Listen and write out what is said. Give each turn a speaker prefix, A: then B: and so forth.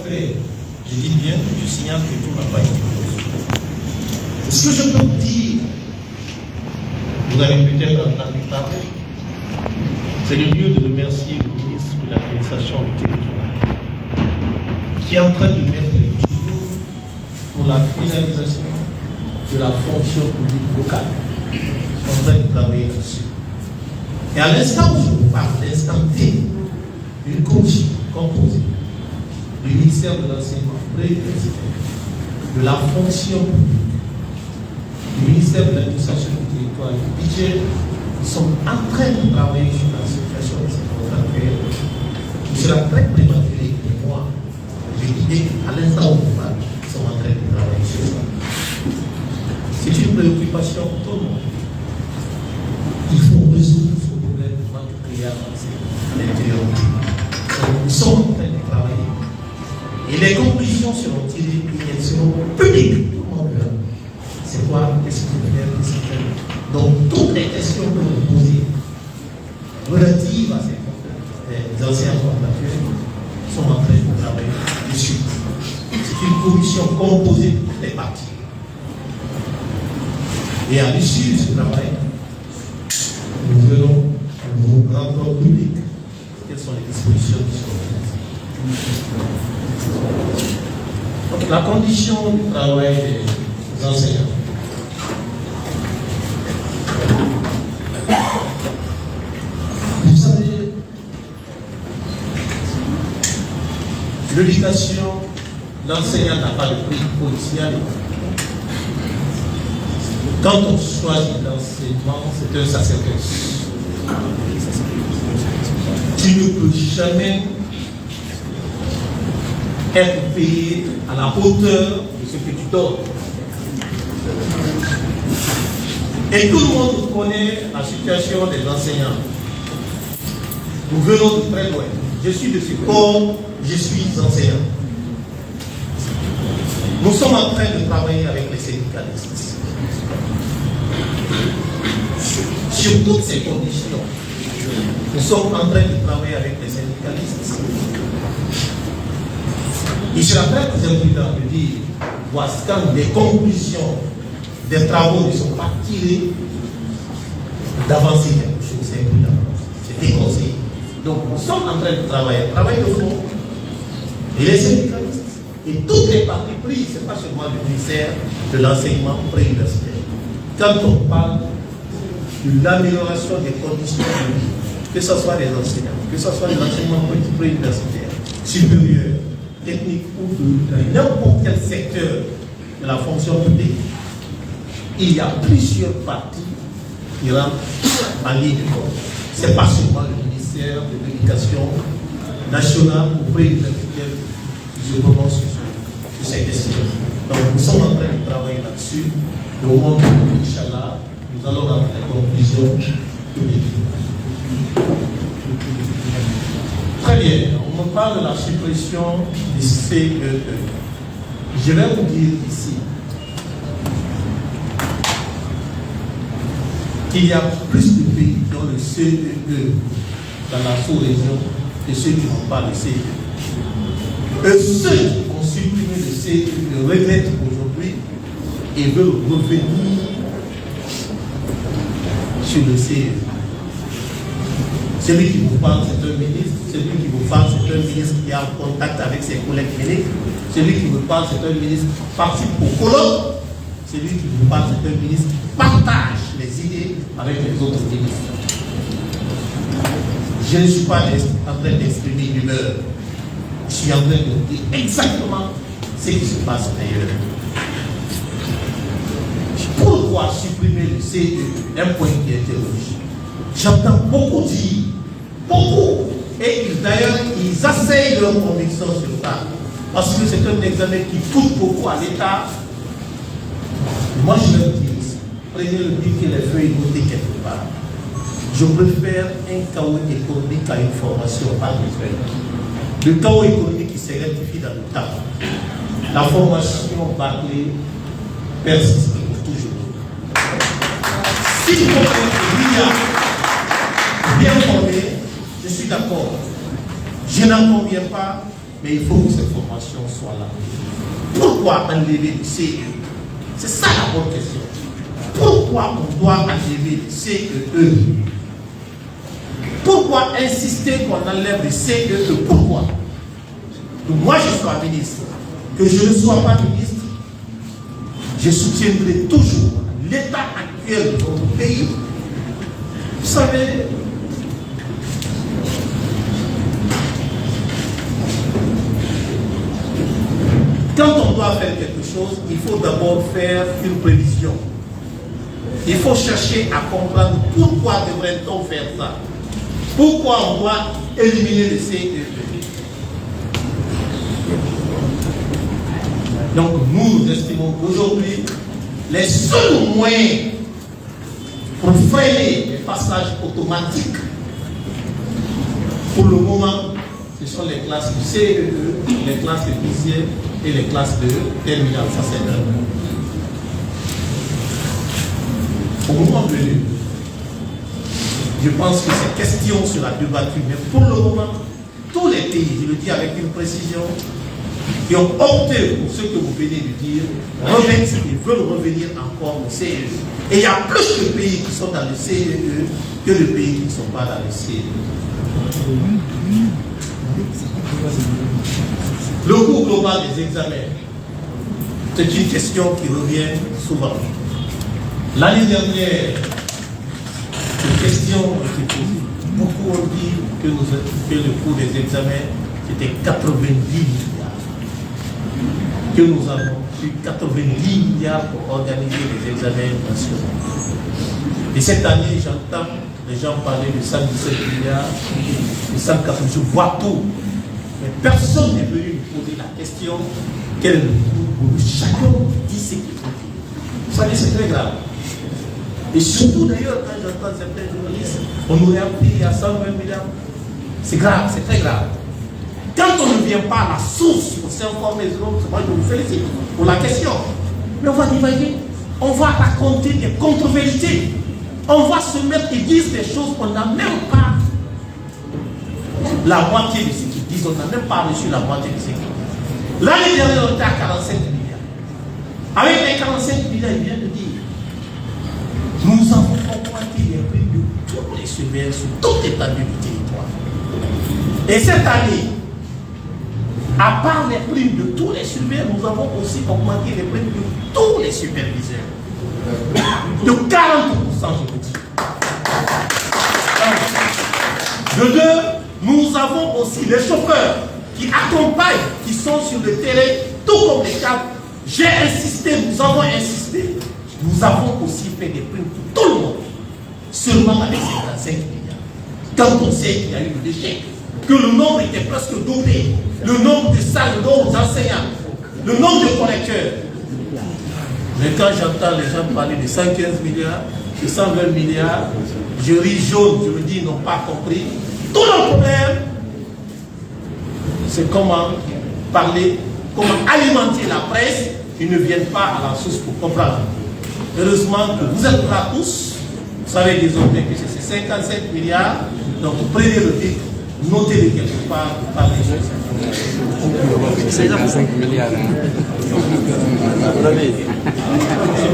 A: fait, je dis bien, je signale que tout n'a pas été fait. Ce que je peux vous dire, vous avez peut-être entendu parler, c'est le lieu de remercier le ministre de l'administration du territoire, qui est en train de mettre les tuyaux pour la finalisation de la fonction publique locale. Ils sont en train de travailler là-dessus. Et à l'instant où je vous parle, l'instant T, une commission composée du ministère de l'enseignement préuniversitaire, de la fonction publique, du ministère de l'administration du territoire et du budget, ils sont en train de travailler sur la situation de ces contrats. Il sera très prématuré pour moi. J'ai dit qu'à l'instant où vous parlez, ils sont en train de travailler sur ça. C'est une préoccupation pour tout le monde. Il faut résoudre ce problème de manque de création à l'intérieur du pays. Nous sommes en train de travailler. Et les conclusions seront tirées et elles seront publiques. Tout le monde verra. C'est quoi? Qu'est-ce qu'il faut faire? Qu'est-ce qu'il faut faire? Donc, toutes les questions que vous posez relatives à ces anciens contractuels sont en train de travailler dessus. C'est une commission composée de toutes les parties. Et à l'issue de ce travail, nous verrons, nous rendrons public quelles sont les dispositions qui sont prises. Donc, la condition du travail des enseignants. Vous savez, l'éducation, l'enseignant n'a pas de prix policier. Quand on choisit l'enseignement, c'est un sacerdoce. Tu ne peux jamais être payé à la hauteur de ce que tu donnes. Et tout le monde connaît la situation des enseignants. Nous venons de très loin. Je suis de ce corps, je suis enseignant. Nous sommes en train de travailler avec les syndicalistes. Sur toutes ces conditions, nous sommes en train de travailler avec les syndicalistes. Il sera très imprudent de dire, voici quand les conclusions des travaux ne sont pas tirées, d'avancer quelque chose, c'est imprudent. C'est déconseillé. Donc nous sommes en train de travailler de fond. Et les syndicalistes, et toutes les parties prises, ce n'est pas seulement le ministère de l'enseignement préuniversitaire. Quand on parle de l'amélioration des conditions de vie, que ce soit les enseignants, que ce soit l'enseignement préuniversitaire, supérieur, technique ou de n'importe quel secteur de la fonction publique, il y a plusieurs parties qui rentrent en ligne de compte. Ce n'est pas seulement le ministère de l'Éducation nationale ou préuniversitaire qui se prononce sur ces questions. Donc nous sommes en train de travailler là-dessus. Et au moment où, Inch'Allah, nous allons rendre la conclusion publique. Très bien, on me parle de la suppression du CEE. Je vais vous dire ici qu'il y a plus de pays qui ont le CEE dans la sous-région que ceux qui n'ont pas le CEE. Et ceux qui ont supprimé le CEE le regrettent aujourd'hui et veulent revenir sur le CEE. Celui qui vous parle, c'est un ministre. Celui qui vous parle, c'est un ministre qui est en contact avec ses collègues ministres. Celui qui vous parle, c'est un ministre qui participe au colloque. Celui qui vous parle, c'est un ministre qui partage les idées avec les autres ministres. Je ne suis pas en train d'exprimer une humeur. Je suis en train de dire exactement ce qui se passe ailleurs. Pourquoi supprimer le CEE? Un point qui interroge. J'entends beaucoup dire, beaucoup, et d'ailleurs ils asseyent leur conviction sur ça, parce que c'est un examen qui coûte beaucoup à l'État. Moi je leur dis, prenez le but que les feuilles notées quelque part. Je préfère un chaos économique à une formation par le chaos économique qui se rectifie dans le temps. La formation bâclée persiste toujours. Si vous comprenez bien formé, je suis d'accord. Je n'en conviens pas mais il faut que cette formation soit là. Pourquoi enlever le CE? C'est ça la bonne question. Pourquoi on doit enlever le CEE? Pourquoi insister qu'on enlève le CEE? Pourquoi? Donc moi je sois ministre, que je ne sois pas ministre, je soutiendrai toujours l'état actuel de notre pays. Vous savez, quand on doit faire quelque chose, il faut d'abord faire une prévision. Il faut chercher à comprendre pourquoi devrait-on faire ça. Pourquoi on doit éliminer le CEE. Donc nous estimons qu'aujourd'hui, les seuls moyens pour freiner les passages automatiques, pour le moment, ce sont les classes du CEE, les classes de lycée et les classes de terminale. Ça, c'est vrai. Au moment venu, je pense que ces questions sera débattue, mais pour le moment, tous les pays, je le dis avec une précision, qui ont opté pour ce que vous venez de dire, remettent et veulent revenir encore au CEE. Et il y a plus de pays qui sont dans le CEE que de pays qui ne sont pas dans le CEE. Le coût global des examens, c'est une question qui revient souvent. L'année dernière, cette question était posée. Beaucoup ont dit que le coût des examens était 90 milliards. Que nous avons eu 90 milliards pour organiser les examens nationaux. Et cette année, j'entends les gens parler de 117 milliards, de 180, je vois tout. Mais personne n'est venu me poser la question quel est le coût. Chacun dit ce qu'il faut dire. Vous savez, c'est très grave. Et surtout d'ailleurs, quand j'entends certains journalistes, on aurait appris à 120 milliards. C'est grave, c'est très grave. Quand on ne vient pas à la source pour s'informer des autres, moi je vous félicite pour la question. Mais on va divaguer, on va raconter des contre-vérités. On va se mettre et dire des choses qu'on n'a même pas la moitié de ce qu'ils disent. On n'a même pas reçu la moitié de ce qu'ils disent. L'année dernière, on était à 45 milliards. Avec les 45 milliards, il vient de dire nous avons augmenté les prix de tous les surveillants sur toute l'étendue du territoire. Et cette année, à part les primes de tous les surveillants, nous avons aussi augmenté les primes de tous les superviseurs. De 40%, je vous dis. De deux, nous avons aussi les chauffeurs qui accompagnent, qui sont sur le terrain, tout comme les cadres. J'ai insisté, nous avons insisté. Nous avons aussi fait des primes pour tout le monde. Seulement avec 55 milliards. Quand on sait qu'il y a eu des échecs, que le nombre était presque doublé, le nombre de salles, le nombre d'enseignants, le nombre de collecteurs. Mais quand j'entends les gens parler de 115 milliards, de 120 milliards, je ris jaune, je me dis, ils n'ont pas compris. Tout le problème, c'est comment parler, comment alimenter la presse, ils ne viennent pas à la source pour comprendre. Heureusement que vous êtes là tous, vous savez désormais que c'est 55 milliards, donc prenez le titre, notez-le quelque part, parlez sur ça.
B: 55 milliards.